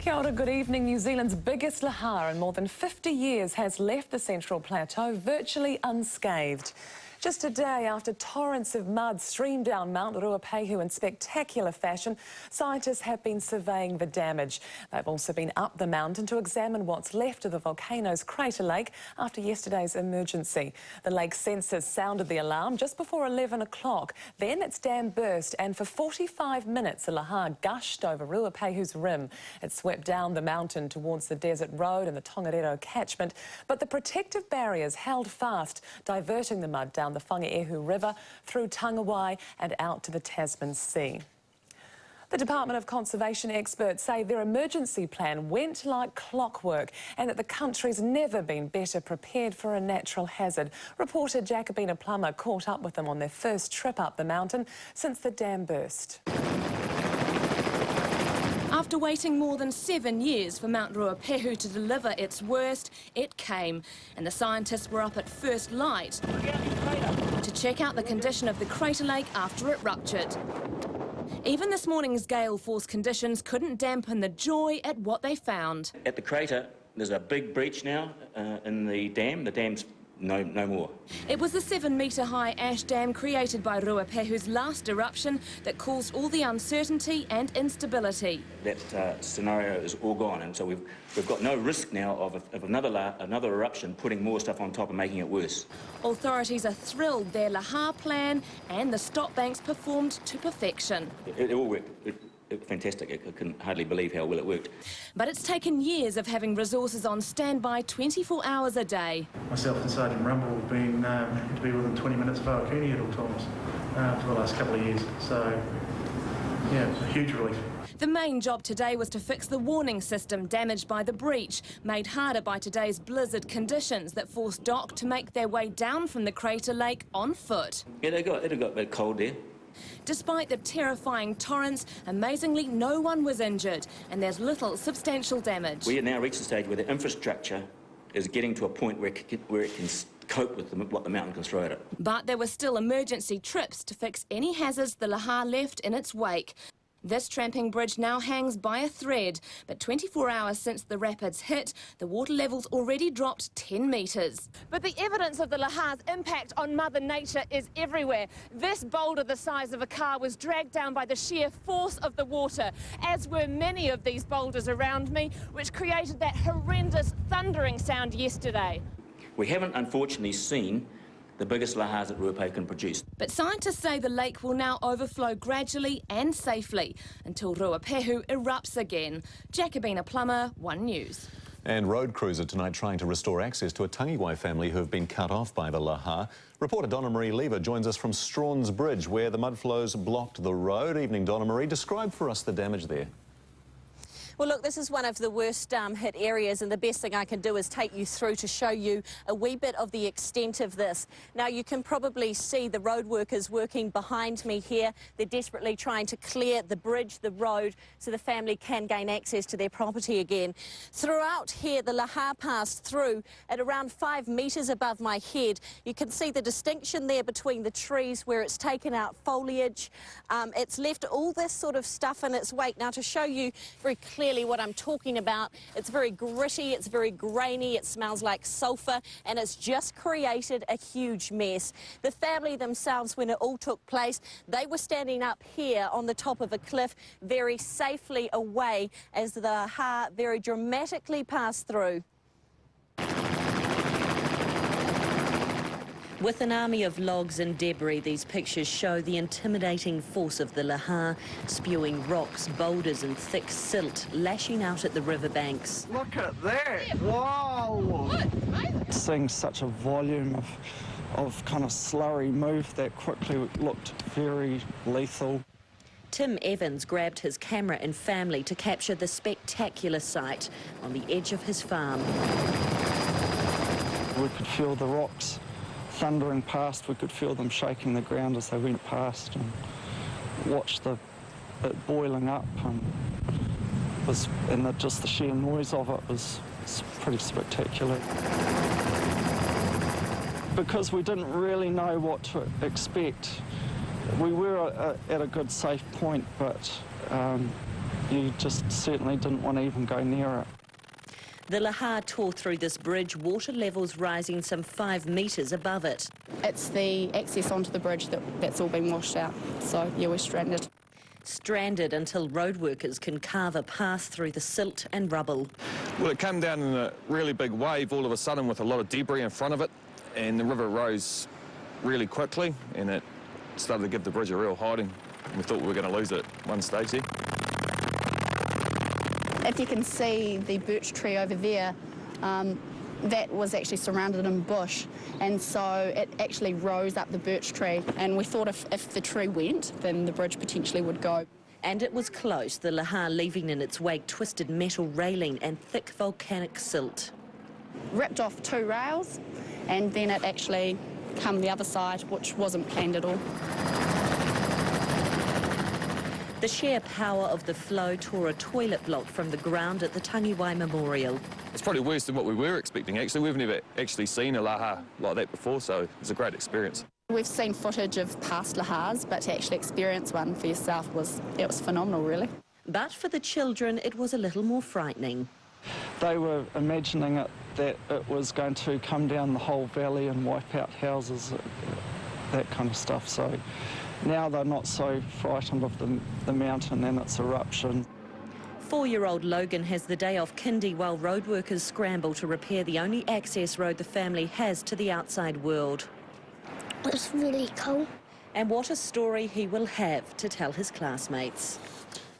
Kia ora, good evening. New Zealand's biggest lahar in more than 50 years has left the Central Plateau virtually unscathed. Just a day after torrents of mud streamed down Mount Ruapehu in spectacular fashion, scientists have been surveying the damage. They've also been up the mountain to examine what's left of the volcano's crater lake after yesterday's emergency. The lake sensors sounded the alarm just before 11 o'clock. Then its dam burst, and for 45 minutes the lahar gushed over Ruapehu's rim. It swept down the mountain towards the desert road and the Tongariro catchment, but the protective barriers held fast, diverting the mud down the Ruapehu River, through Tangawai and out to the Tasman Sea. The Department of Conservation experts say their emergency plan went like clockwork and that the country's never been better prepared for a natural hazard. Reporter Jacobina Plummer caught up with them on their first trip up the mountain since the dam burst. After waiting more than 7 years for Mount Ruapehu to deliver its worst, it came, and the scientists were up at first light to check out the condition of the crater lake after it ruptured. Even this morning's gale force conditions couldn't dampen the joy at what they found. At the crater, there's a big breach now in the dam. The dam's no more. It was the 7-metre-high ash dam created by Ruapehu's last eruption that caused all the uncertainty and instability. That scenario is all gone, and so we've got no risk now of another eruption putting more stuff on top and making it worse. Authorities are thrilled their Lahar plan and the stop banks performed to perfection. It all worked. Fantastic. I couldn't hardly believe how well it worked. But it's taken years of having resources on standby 24 hours a day. Myself and Sergeant Rumble have been to be within 20 minutes of Awakuni at all times for the last couple of years. So, yeah, it's a huge relief. The main job today was to fix the warning system damaged by the breach, made harder by today's blizzard conditions that forced Doc to make their way down from the crater lake on foot. Yeah, it got a bit cold there. Despite the terrifying torrents, amazingly no one was injured and there's little substantial damage. We have now reached the stage where the infrastructure is getting to a point where it can cope with what the mountain can throw at it. But there were still emergency trips to fix any hazards the Lahar left in its wake. This tramping bridge now hangs by a thread, but 24 hours since the rapids hit, the water level's already dropped 10 metres. But the evidence of the Lahar's impact on Mother Nature is everywhere. This boulder the size of a car was dragged down by the sheer force of the water, as were many of these boulders around me, which created that horrendous thundering sound yesterday. We haven't, unfortunately, seen the biggest lahars that Ruapehu can produce. But scientists say the lake will now overflow gradually and safely until Ruapehu erupts again. Jacobina Plummer, One News. And road crews are tonight trying to restore access to a Tangiwai family who have been cut off by the lahar. Reporter Donna Marie Lever joins us from Strawn's Bridge, where the mud flows blocked the road. Evening, Donna Marie. Describe for us the damage there. Well, look, this is one of the worst hit areas, and the best thing I can do is take you through to show you a wee bit of the extent of this. Now, you can probably see the road workers working behind me here. They're desperately trying to clear the bridge, the road, so the family can gain access to their property again. Throughout here, the lahar passed through at around 5 metres above my head. You can see the distinction there between the trees where it's taken out foliage. It's left all this sort of stuff in its wake. Now, to show you very clearly what I'm talking about, it's very gritty, it's very grainy, it smells like sulphur, and it's just created a huge mess. The family themselves, when it all took place, they were standing up here on the top of a cliff very safely away as the lahar very dramatically passed through. With an army of logs and debris, these pictures show the intimidating force of the lahar, spewing rocks, boulders and thick silt, lashing out at the riverbanks. Look at that! Wow! Seeing such a volume of kind of slurry move that quickly looked very lethal. Tim Evans grabbed his camera and family to capture the spectacular sight on the edge of his farm. We could feel the rocks thundering past. We could feel them shaking the ground as they went past, and watched it boiling up, and just the sheer noise of it was pretty spectacular. Because we didn't really know what to expect, we were at a good safe point, but you just certainly didn't want to even go near it. The Lahar tore through this bridge, water levels rising some 5 metres above it. It's the access onto the bridge that's all been washed out, so yeah, we're stranded. Stranded until road workers can carve a path through the silt and rubble. Well, it came down in a really big wave all of a sudden with a lot of debris in front of it, and the river rose really quickly and it started to give the bridge a real hiding. We thought we were going to lose it at one stage there. If you can see the birch tree over there, that was actually surrounded in bush, and so it actually rose up the birch tree, and we thought if the tree went, then the bridge potentially would go. And it was close, the Lahar leaving in its wake twisted metal railing and thick volcanic silt. Ripped off 2 rails, and then it actually come the other side, which wasn't planned at all. The sheer power of the flow tore a toilet block from the ground at the Tangiwai Memorial. It's probably worse than what we were expecting, actually. We've never actually seen a Lahar like that before, so it's a great experience. We've seen footage of past Lahars, but to actually experience one for yourself was phenomenal, really. But for the children, it was a little more frightening. They were imagining that it was going to come down the whole valley and wipe out houses, that kind of stuff. So now they're not so frightened of the mountain and its eruption. 4-year-old Logan has the day off kindy while road workers scramble to repair the only access road the family has to the outside world. It's really cool. And what a story he will have to tell his classmates.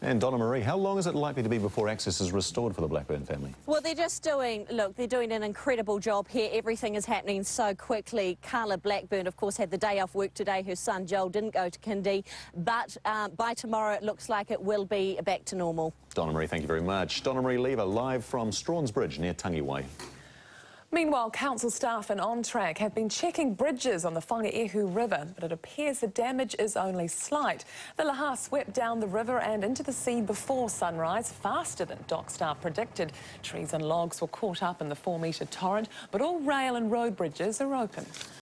And Donna Marie, how long is it likely to be before access is restored for the Blackburn family? Well, they're doing an incredible job here. Everything is happening so quickly. Carla Blackburn, of course, had the day off work today. Her son Joel didn't go to kindy, but by tomorrow it looks like it will be back to normal. Donna Marie, thank you very much. Donna Marie Lever, live from Strawn's Bridge near Tangiwai. Meanwhile, council staff and On Track have been checking bridges on the Ruapehu River, but it appears the damage is only slight. The Lahar swept down the river and into the sea before sunrise, faster than dock staff predicted. Trees and logs were caught up in the 4-metre torrent, but all rail and road bridges are open.